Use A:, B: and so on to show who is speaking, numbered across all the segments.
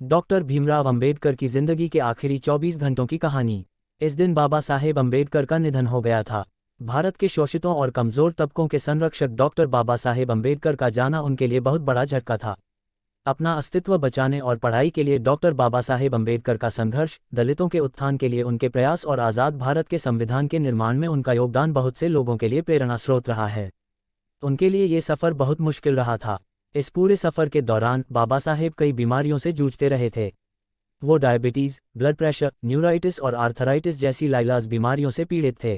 A: Doctor Bhimrao Ambedkar की जिंदगी के आखिरी 24 घंटों की कहानी। इस दिन बाबा साहेब अंबेडकर का निधन हो गया था। भारत के शोषितों और कमजोर तबकों के संरक्षक डॉक्टर बाबा साहेब अंबेडकर का जाना उनके लिए बहुत बड़ा झटका था। अपना अस्तित्व बचाने और पढ़ाई के लिए डॉक्टर बाबा साहेब अंबेडकर का संघर्ष, दलितों के उत्थान के लिए उनके प्रयास और आज़ाद भारत के संविधान के निर्माण में उनका योगदान बहुत से लोगों के लिए प्रेरणा स्रोत रहा है। उनके लिए ये सफ़र बहुत मुश्किल रहा था। इस पूरे सफ़र के दौरान बाबा साहेब कई बीमारियों से जूझते रहे थे। वो डायबिटीज़, ब्लड प्रेशर, न्यूराइटिस और आर्थराइटिस जैसी लाइलाज बीमारियों से पीड़ित थे।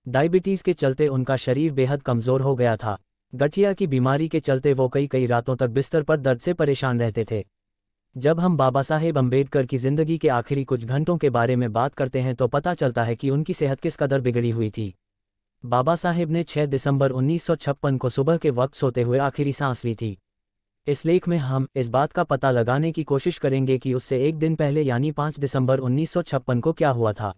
A: डायबिटीज़ के चलते उनका शरीर बेहद कमज़ोर हो गया था। गठिया की बीमारी के चलते वो कई रातों तक बिस्तर पर दर्द से परेशान रहते थे। जब हम बाबा साहेब अंबेडकर की ज़िंदगी के आखिरी कुछ घंटों के बारे में बात करते हैं तो पता चलता है कि उनकी सेहत किस कदर बिगड़ी हुई थी। बाबा साहेब ने 6 दिसंबर 1956 को सुबह के वक्त सोते हुए आखिरी सांस ली थी। इस लेख में हम इस बात का पता लगाने की कोशिश करेंगे कि उससे एक दिन पहले यानी 5 दिसंबर 1956 को क्या हुआ था।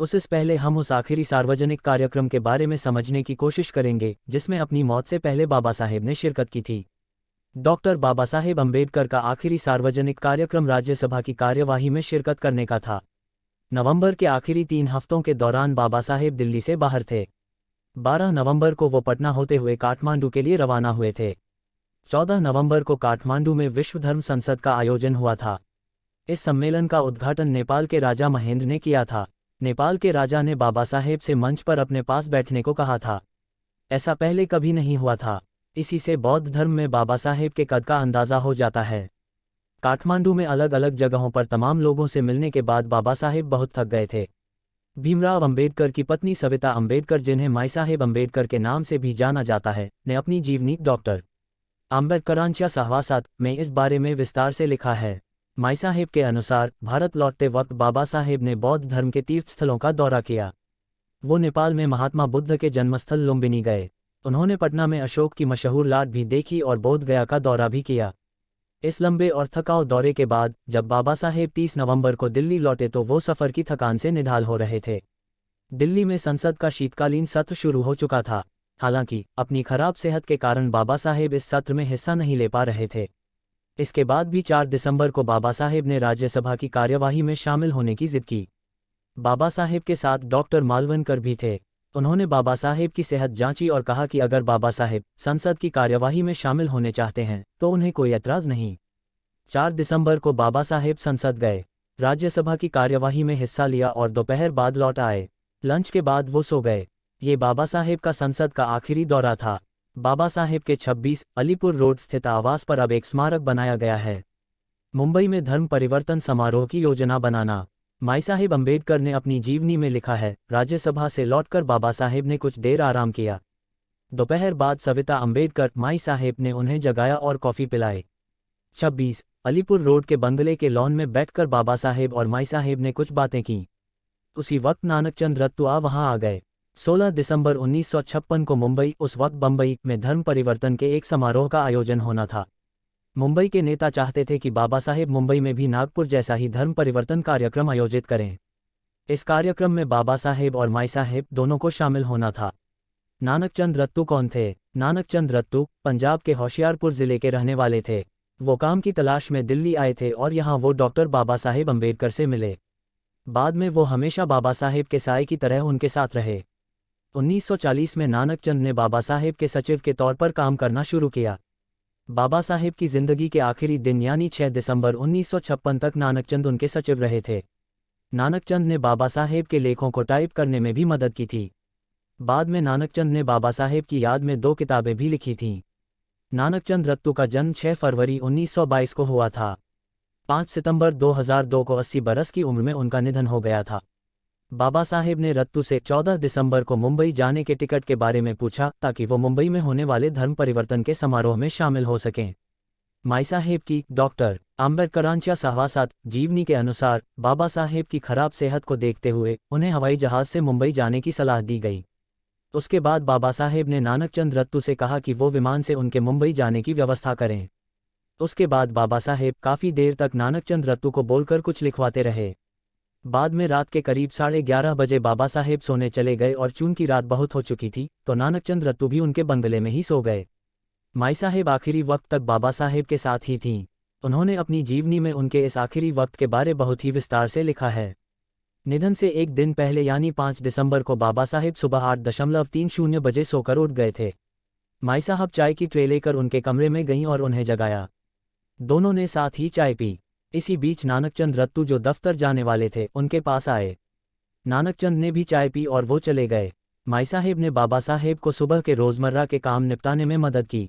A: उससे पहले हम उस आखिरी सार्वजनिक कार्यक्रम के बारे में समझने की कोशिश करेंगे जिसमें अपनी मौत से पहले बाबा साहेब ने शिरकत की थी। डॉक्टर बाबा साहेब अंबेडकर का आखिरी सार्वजनिक कार्यक्रम राज्यसभा की कार्यवाही में शिरकत करने का था। नवंबर के आखिरी 3 हफ्तों के दौरान बाबा साहेब दिल्ली से बाहर थे। 12 नवंबर को वो पटना होते हुए काठमांडू के लिए रवाना हुए थे। 14 नवंबर को काठमांडू में विश्व धर्म संसद का आयोजन हुआ था। इस सम्मेलन का उद्घाटन नेपाल के राजा महेंद्र ने किया था। नेपाल के राजा ने बाबा साहेब से मंच पर अपने पास बैठने को कहा था। ऐसा पहले कभी नहीं हुआ था। इसी से बौद्ध धर्म में बाबा साहेब के कद का अंदाज़ा हो जाता है। काठमांडू में अलग अलग जगहों पर तमाम लोगों से मिलने के बाद बाबा साहेब बहुत थक गए थे। भीमराव अंबेडकर की पत्नी सविता अंबेडकर, जिन्हें माई साहेब अंबेडकर के नाम से भी जाना जाता है, ने अपनी जीवनी डॉक्टर आंबेडकरांच्या सहवासात में इस बारे में विस्तार से लिखा है। माई साहेब के अनुसार भारत लौटते वक्त बाबा साहेब ने बौद्ध धर्म के तीर्थस्थलों का दौरा किया। वो नेपाल में महात्मा बुद्ध के जन्मस्थल लुम्बिनी गए। उन्होंने पटना में अशोक की मशहूर लाट भी देखी और बोध गया का दौरा भी किया। इस लंबे और थकाऊ दौरे के बाद जब बाबा साहेब 30 नवंबर को दिल्ली लौटे तो वो सफ़र की थकान से निढाल हो रहे थे। दिल्ली में संसद का शीतकालीन सत्र शुरू हो चुका था। हालांकि अपनी खराब सेहत के कारण बाबा साहेब इस सत्र में हिस्सा नहीं ले पा रहे थे। इसके बाद भी 4 दिसंबर को बाबा साहेब ने राज्यसभा की कार्यवाही में शामिल होने की जिद की। बाबा साहेब के साथ डॉक्टर मालवनकर भी थे। उन्होंने बाबा साहेब की सेहत जांची और कहा कि अगर बाबा साहेब संसद की कार्यवाही में शामिल होने चाहते हैं तो उन्हें कोई एतराज़ नहीं। 4 दिसंबर को बाबा साहेब संसद गए, राज्यसभा की कार्यवाही में हिस्सा लिया और दोपहर बाद लौट आए। लंच के बाद वो सो गए। ये बाबा साहेब का संसद का आखिरी दौरा था। बाबा साहेब के 26 अलीपुर रोड स्थित आवास पर अब एक स्मारक बनाया गया है। मुंबई में धर्म परिवर्तन समारोह की योजना बनाना। माई साहेब अंबेडकर ने अपनी जीवनी में लिखा है, राज्यसभा से लौटकर बाबा साहेब ने कुछ देर आराम किया। दोपहर बाद सविता अंबेडकर, माई साहेब ने उन्हें जगाया और कॉफ़ी पिलाई। 26 अलीपुर रोड के बंगले के लॉन में बैठकर बाबा साहेब और माई साहेब ने कुछ बातें की। उसी वक्त नानकचंद रत्तुआ वहां आ गए। 16 दिसंबर 1956 को मुंबई, उस वक्त बम्बई में धर्म परिवर्तन के एक समारोह का आयोजन होना था। मुंबई के नेता चाहते थे कि बाबा साहेब मुंबई में भी नागपुर जैसा ही धर्म परिवर्तन कार्यक्रम आयोजित करें। इस कार्यक्रम में बाबा साहेब और माई साहेब दोनों को शामिल होना था। नानकचंद रत्तू कौन थे? नानकचंद रत्तू पंजाब के होशियारपुर जिले के रहने वाले थे। वो काम की तलाश में दिल्ली आए थे और यहाँ वो डॉक्टर बाबा साहेब अंबेडकर से मिले। बाद में वो हमेशा बाबा साहेब के साए की तरह उनके साथ रहे। 1940 में नानकचंद ने बाबा साहेब के सचिव के तौर पर काम करना शुरू किया। बाबा साहेब की जिंदगी के आखिरी दिन यानी 6 दिसंबर 1956 तक नानकचंद उनके सचिव रहे थे। नानकचंद ने बाबा साहेब के लेखों को टाइप करने में भी मदद की थी। बाद में नानकचंद ने बाबा साहेब की याद में 2 किताबें भी लिखी थीं। नानकचंद रत्तू का जन्म 6 फरवरी 1922 को हुआ था। 5 सितंबर 2002 को 80 बरस की उम्र में उनका निधन हो गया था। बाबा साहेब ने रत्तू से 14 दिसंबर को मुंबई जाने के टिकट के बारे में पूछा ताकि वो मुंबई में होने वाले धर्म परिवर्तन के समारोह में शामिल हो सकें। माई साहेब की डॉक्टर आंबेडकरांच्या सहवासात जीवनी के अनुसार बाबा साहेब की खराब सेहत को देखते हुए उन्हें हवाई जहाज से मुंबई जाने की सलाह दी गई। उसके बाद बाबा साहेब ने नानकचंद रत्तू से कहा कि वो विमान से उनके मुंबई जाने की व्यवस्था करें। उसके बाद बाबा साहेब काफ़ी देर तक नानकचंद रत्तू को बोलकर कुछ लिखवाते रहे। बाद में रात के करीब 11:30 बजे बाबा साहेब सोने चले गए और चूंकि रात बहुत हो चुकी थी तो नानकचंद रत्तू भी उनके बंगले में ही सो गए। माई साहेब आखिरी वक्त तक बाबा साहेब के साथ ही थीं। उन्होंने अपनी जीवनी में उनके इस आखिरी वक्त के बारे बहुत ही विस्तार से लिखा है। निधन से एक दिन पहले यानी 5 दिसंबर को बाबा साहेब सुबह 8:30 बजे सोकर उठ गए थे। माई साहब चाय की ट्रे लेकर उनके कमरे में गईं और उन्हें जगाया। दोनों ने साथ ही चाय पी। इसी बीच नानकचंद रत्तू जो दफ्तर जाने वाले थे उनके पास आए। नानकचंद ने भी चाय पी और वो चले गए। माई साहेब ने बाबा साहेब को सुबह के रोज़मर्रा के काम निपटाने में मदद की।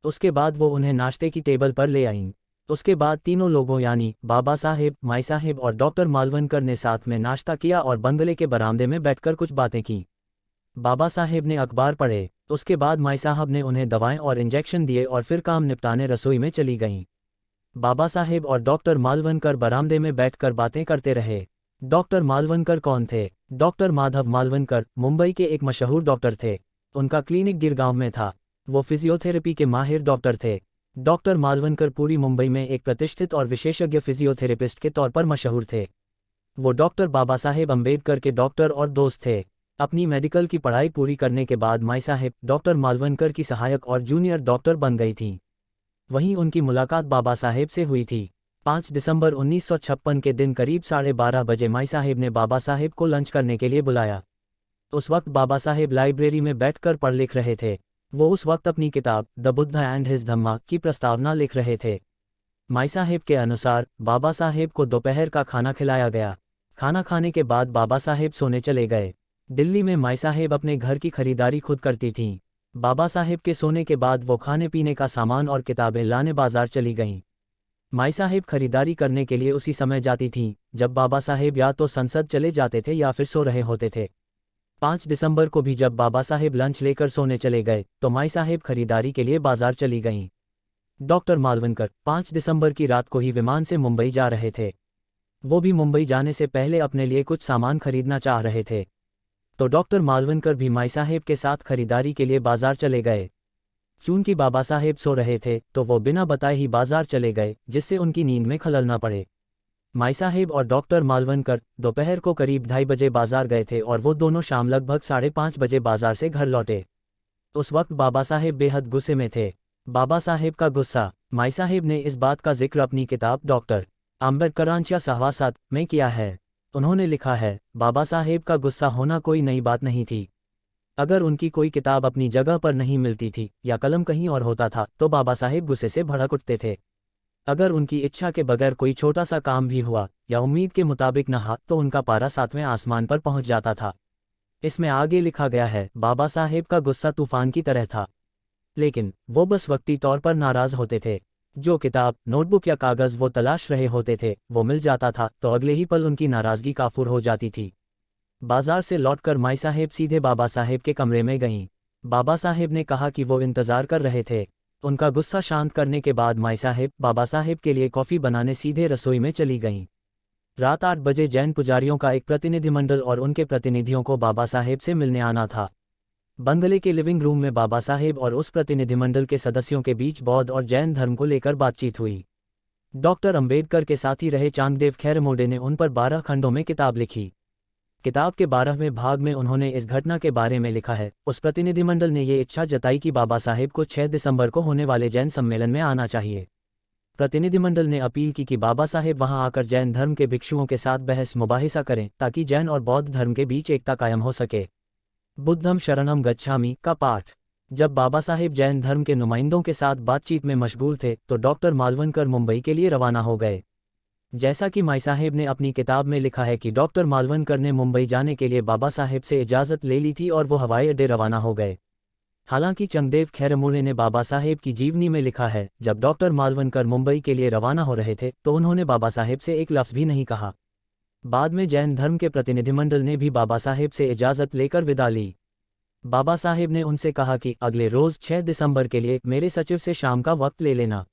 A: उसके बाद वो उन्हें नाश्ते की टेबल पर ले आईं। उसके बाद तीनों लोगों यानी बाबा साहेब, माई साहेब और डॉक्टर मालवनकर ने साथ में नाश्ता किया और बंगले के बरामदे में बैठकर कुछ बातें की। बाबा साहेब ने अखबार पढ़े। उसके बाद माई साहब ने उन्हें दवाएं और इंजेक्शन दिए और फिर काम निपटाने रसोई में चली गईं। बाबा साहेब और डॉक्टर मालवनकर बरामदे में बैठकर बातें करते रहे। डॉक्टर मालवनकर कौन थे? डॉक्टर माधव मालवनकर मुंबई के एक मशहूर डॉक्टर थे। उनका क्लिनिक गिरगांव में था। वो फिजियोथेरेपी के माहिर डॉक्टर थे। डॉक्टर मालवनकर पूरी मुंबई में एक प्रतिष्ठित और विशेषज्ञ फिजियोथेरेपिस्ट के तौर पर मशहूर थे। वो डॉक्टर बाबा साहेब अम्बेडकर के डॉक्टर और दोस्त थे। अपनी मेडिकल की पढ़ाई पूरी करने के बाद माई साहेब डॉक्टर मालवनकर की सहायक और जूनियर डॉक्टर बन गई थीं। वहीं उनकी मुलाकात बाबा साहेब से हुई थी। 5 दिसंबर 1956 के दिन करीब 12:30 बजे माई साहेब ने बाबा साहेब को लंच करने के लिए बुलाया। उस वक्त बाबा साहेब लाइब्रेरी में बैठकर पढ़ लिख रहे थे। वो उस वक्त अपनी किताब द बुद्ध एंड हिज धम्मा की प्रस्तावना लिख रहे थे। माई साहेब के अनुसार बाबा साहेब को दोपहर का खाना खिलाया गया। खाना खाने के बाद बाबा साहेब सोने चले गए। दिल्ली में माई साहेब अपने घर की खरीदारी खुद करती थीं। बाबा साहेब के सोने के बाद वो खाने पीने का सामान और किताबें लाने बाजार चली गईं। माई साहेब खरीदारी करने के लिए उसी समय जाती थीं जब बाबा साहेब या तो संसद चले जाते थे या फिर सो रहे होते थे। 5 दिसंबर को भी जब बाबा साहेब लंच लेकर सोने चले गए तो माई साहेब खरीदारी के लिए बाजार चली गईं। डॉक्टर मालवनकर 5 दिसंबर की रात को ही विमान से मुंबई जा रहे थे। वो भी मुंबई जाने से पहले अपने लिए कुछ सामान खरीदना चाह रहे थे। तो डॉक्टर मालवनकर भी माई साहेब के साथ खरीदारी के लिए बाजार चले गए। चूंकि बाबा साहेब सो रहे थे तो वो बिना बताए ही बाजार चले गए, जिससे उनकी नींद में खलल न पड़े। माई साहेब और डॉक्टर मालवनकर दोपहर को करीब 2:30 बजे बाजार गए थे और वो दोनों शाम लगभग 5:30 बजे बाजार से घर लौटे। उस वक्त बाबा साहेब बेहद गुस्से में थे। बाबा साहेब का गुस्सा। माई साहेब ने इस बात का जिक्र अपनी किताब डॉक्टर आंबेडकरांच्या सहवासात में किया है। उन्होंने लिखा है, बाबा साहेब का गुस्सा होना कोई नई बात नहीं थी। अगर उनकी कोई किताब अपनी जगह पर नहीं मिलती थी या कलम कहीं और होता था तो बाबा साहेब गुस्से से भड़क उठते थे। अगर उनकी इच्छा के बगैर कोई छोटा सा काम भी हुआ या उम्मीद के मुताबिक न हा तो उनका पारा 7वें आसमान पर पहुंच जाता था। इसमें आगे लिखा गया है, बाबा साहेब का गुस्सा तूफान की तरह था, लेकिन वो बस वक्ती तौर पर नाराज होते थे। जो किताब, नोटबुक या कागज़ वो तलाश रहे होते थे वो मिल जाता था तो अगले ही पल उनकी नाराज़गी काफूर हो जाती थी। बाजार से लौटकर माई साहेब सीधे बाबा साहेब के कमरे में गईं। बाबा साहेब ने कहा कि वो इंतज़ार कर रहे थे। उनका गुस्सा शांत करने के बाद माई साहेब बाबा साहेब के लिए कॉफ़ी बनाने सीधे रसोई में चली गईं। रात 8 बजे जैन पुजारियों का एक प्रतिनिधिमंडल और उनके प्रतिनिधियों को बाबा साहेब से मिलने आना था। बंगले के लिविंग रूम में बाबा साहेब और उस प्रतिनिधिमंडल के सदस्यों के बीच बौद्ध और जैन धर्म को लेकर बातचीत हुई। डॉक्टर अंबेडकर के साथी रहे चांगदेव खैरमोडे ने उन पर 12 खंडों में किताब लिखी। किताब के 12वें भाग में उन्होंने इस घटना के बारे में लिखा है। उस प्रतिनिधिमंडल ने ये इच्छा जताई कि बाबा साहेब को 6 दिसंबर को होने वाले जैन सम्मेलन में आना चाहिए। प्रतिनिधिमंडल ने अपील की कि बाबा साहेब वहां आकर जैन धर्म के भिक्षुओं के साथ बहस मुबाहिसा करें ताकि जैन और बौद्ध धर्म के बीच एकता कायम हो सके। बुद्धम शरणम गच्छामि का पाठ। जब बाबा साहेब जैन धर्म के नुमाइंदों के साथ बातचीत में मशगूल थे तो डॉक्टर मालवनकर मुंबई के लिए रवाना हो गए। जैसा कि माई साहेब ने अपनी किताब में लिखा है कि डॉक्टर मालवनकर ने मुंबई जाने के लिए बाबा साहेब से इजाज़त ले ली थी और वो हवाई अड्डे रवाना हो गए। हालांकि चंगदेव खैरमोडे ने बाबा साहेब की जीवनी में लिखा है, जब डॉक्टर मालवनकर मुंबई के लिए रवाना हो रहे थे तो उन्होंने बाबा साहेब से एक लफ्ज़ भी नहीं कहा। बाद में जैन धर्म के प्रतिनिधिमंडल ने भी बाबा साहेब से इजाज़त लेकर विदा ली। बाबा साहेब ने उनसे कहा कि अगले रोज़ 6 दिसंबर के लिए मेरे सचिव से शाम का वक्त ले लेना,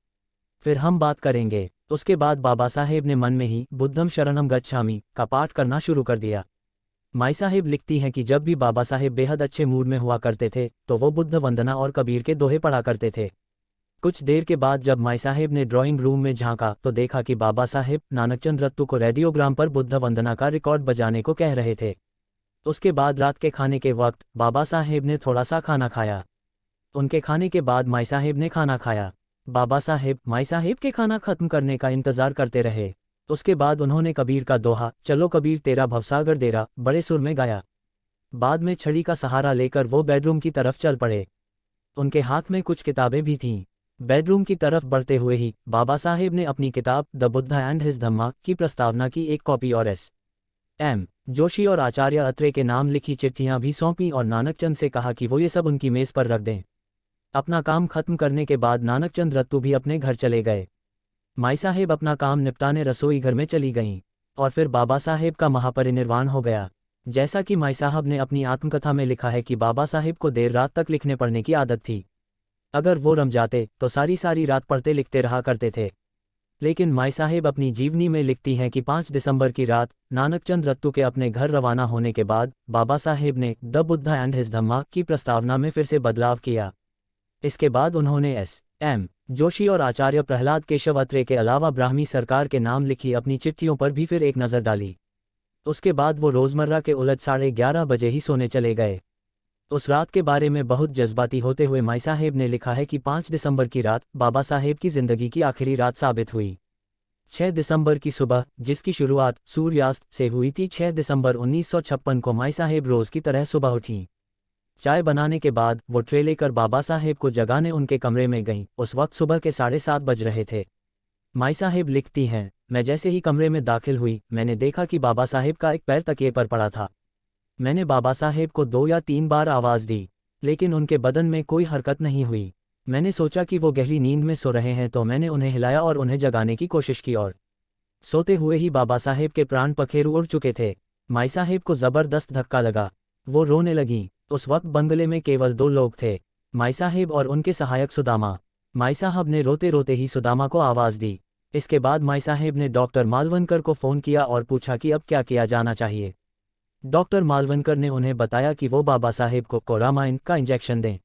A: फिर हम बात करेंगे। उसके बाद बाबा साहेब ने मन में ही बुद्धम शरणम गच्छामि का पाठ करना शुरू कर दिया। माई साहेब लिखती हैं कि जब भी बाबा साहेब बेहद अच्छे मूड में हुआ करते थे तो वो बुद्ध वंदना और कबीर के दोहे पढ़ा करते थे। कुछ देर के बाद जब माई साहेब ने ड्राइंग रूम में झांका तो देखा कि बाबा साहेब नानकचंद रत्तू को रेडियोग्राम पर बुद्ध वंदना का रिकॉर्ड बजाने को कह रहे थे। उसके बाद रात के खाने के वक्त बाबा साहेब ने थोड़ा सा खाना खाया। उनके खाने के बाद माई साहेब ने खाना खाया। बाबा साहेब माई साहेब के खाना खत्म करने का इंतजार करते रहे। उसके बाद उन्होंने कबीर का दोहा चलो कबीर तेरा भवसागर डेरा बड़े सुर में गाया। बाद में छड़ी का सहारा लेकर वो बेडरूम की तरफ चल पड़े। उनके हाथ में कुछ किताबें भी थीं। बेडरूम की तरफ बढ़ते हुए ही बाबा साहेब ने अपनी किताब द बुद्धा एंड हिज धम्मा की प्रस्तावना की एक कॉपी और एम जोशी और आचार्य अत्रे के नाम लिखी चिट्ठियां भी सौंपी और नानकचंद से कहा कि वो ये सब उनकी मेज पर रख दें। अपना काम खत्म करने के बाद नानकचंद रत्तू भी अपने घर चले गए। माई साहेब अपना काम निपटाने रसोई घर में चली गईं और फिर बाबा साहेब का महापरिनिर्वाण हो गया। जैसा कि माई साहब ने अपनी आत्मकथा में लिखा है कि बाबा साहेब को देर रात तक लिखने पढ़ने की आदत थी। अगर वो रम जाते तो सारी सारी रात पढ़ते लिखते रहा करते थे। लेकिन माई साहेब अपनी जीवनी में लिखती हैं कि 5 दिसंबर की रात नानकचंद रत्तू के अपने घर रवाना होने के बाद बाबा साहेब ने द बुद्धा एंड हिज धम्मा की प्रस्तावना में फिर से बदलाव किया। इसके बाद उन्होंने एम जोशी और आचार्य प्रहलाद केशव अत्रे के अलावा ब्राह्मी सरकार के नाम लिखी अपनी चिट्ठियों पर भी फिर एक नज़र डाली। उसके बाद वो रोज़मर्रा के उलट 11:30 बजे ही सोने चले गए। उस रात के बारे में बहुत जज्बाती होते हुए माई साहेब ने लिखा है कि 5 दिसंबर की रात बाबा साहेब की जिंदगी की आखिरी रात साबित हुई। 6 दिसंबर की सुबह जिसकी शुरुआत सूर्यास्त से हुई थी, 6 दिसंबर 1956 को माई साहेब रोज़ की तरह सुबह उठी। चाय बनाने के बाद वो ट्रे लेकर बाबा साहेब को जगाने उनके कमरे में गईं। उस वक्त सुबह के 7:30 बज रहे थे। माई साहेब लिखती हैं, मैं जैसे ही कमरे में दाखिल हुई मैंने देखा कि बाबा साहेब का एक पैर तकिए पर पड़ा था। मैंने बाबा साहेब को 2 या 3 बार आवाज़ दी लेकिन उनके बदन में कोई हरकत नहीं हुई। मैंने सोचा कि वो गहरी नींद में सो रहे हैं तो मैंने उन्हें हिलाया और उन्हें जगाने की कोशिश की और सोते हुए ही बाबा साहेब के प्राण पखेरु उड़ चुके थे। माई साहेब को ज़बरदस्त धक्का लगा, वो रोने लगीं। उस वक्त बंगले में केवल 2 लोग थे, माई साहेब और उनके सहायक सुदामा। माई साहब ने रोते रोते ही सुदामा को आवाज़ दी। इसके बाद माई साहेब ने डॉक्टर मालवनकर को फ़ोन किया और पूछा कि अब क्या किया जाना चाहिए। डॉक्टर मालवनकर ने उन्हें बताया कि वो बाबा साहेब को कोरामाइन का इंजेक्शन दें,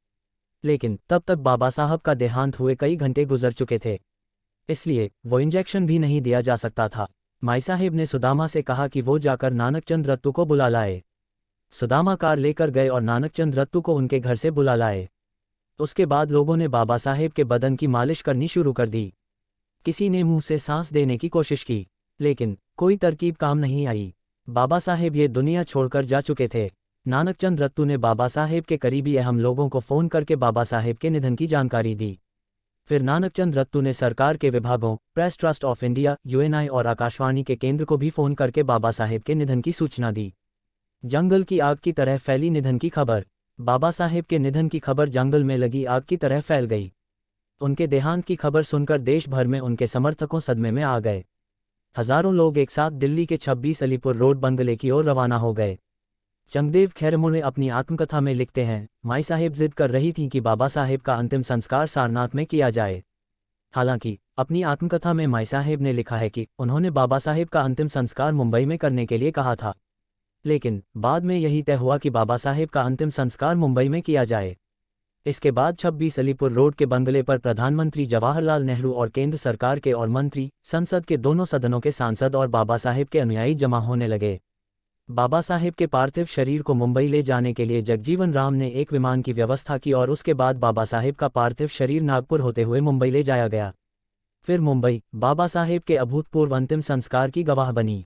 A: लेकिन तब तक बाबा साहब का देहांत हुए कई घंटे गुजर चुके थे, इसलिए वो इंजेक्शन भी नहीं दिया जा सकता था। माई साहेब ने सुदामा से कहा कि वो जाकर नानकचंद रत्तू को बुला लाए। सुदामा कार लेकर गए और नानकचंद रत्तू को उनके घर से बुला लाए। उसके बाद लोगों ने बाबा साहेब के बदन की मालिश करनी शुरू कर दी। किसी ने मुंह से सांस देने की कोशिश की लेकिन कोई तरकीब काम नहीं आई। बाबा साहेब ये दुनिया छोड़कर जा चुके थे। नानकचंद रत्तू ने बाबा साहेब के करीबी अहम लोगों को फ़ोन करके बाबा साहेब के निधन की जानकारी दी। फिर नानकचंद रत्तू ने सरकार के विभागों, press trust of India, Uni और आकाशवाणी के केंद्र को भी फ़ोन करके बाबा साहेब के निधन की सूचना दी। जंगल की आग की तरह फैली निधन की खबर। बाबा साहेब के निधन की खबर जंगल में लगी आग की तरह फैल गई। उनके देहांत की खबर सुनकर देश भर में उनके समर्थकों सदमे में आ गए। हजारों लोग एक साथ दिल्ली के 26 अलीपुर रोड बंगले की ओर रवाना हो गए। चंगदेव खैरमुने अपनी आत्मकथा में लिखते हैं, माई साहेब जिद कर रही थीं कि बाबा साहेब का अंतिम संस्कार सारनाथ में किया जाए। हालांकि अपनी आत्मकथा में माई साहेब ने लिखा है कि उन्होंने बाबा साहेब का अंतिम संस्कार मुंबई में करने के लिए कहा था, लेकिन बाद में यही तय हुआ कि बाबा साहेब का अंतिम संस्कार मुंबई में किया जाए। इसके बाद 26 अलीपुर रोड के बंगले पर प्रधानमंत्री जवाहरलाल नेहरू और केंद्र सरकार के और मंत्री, संसद के दोनों सदनों के सांसद और बाबा साहेब के अनुयायी जमा होने लगे। बाबा साहेब के पार्थिव शरीर को मुंबई ले जाने के लिए जगजीवन राम ने एक विमान की व्यवस्था की और उसके बाद बाबा साहेब का पार्थिव शरीर नागपुर होते हुए मुंबई ले जाया गया। फिर मुंबई बाबा साहेब के अभूतपूर्व अंतिम संस्कार की गवाह बनी।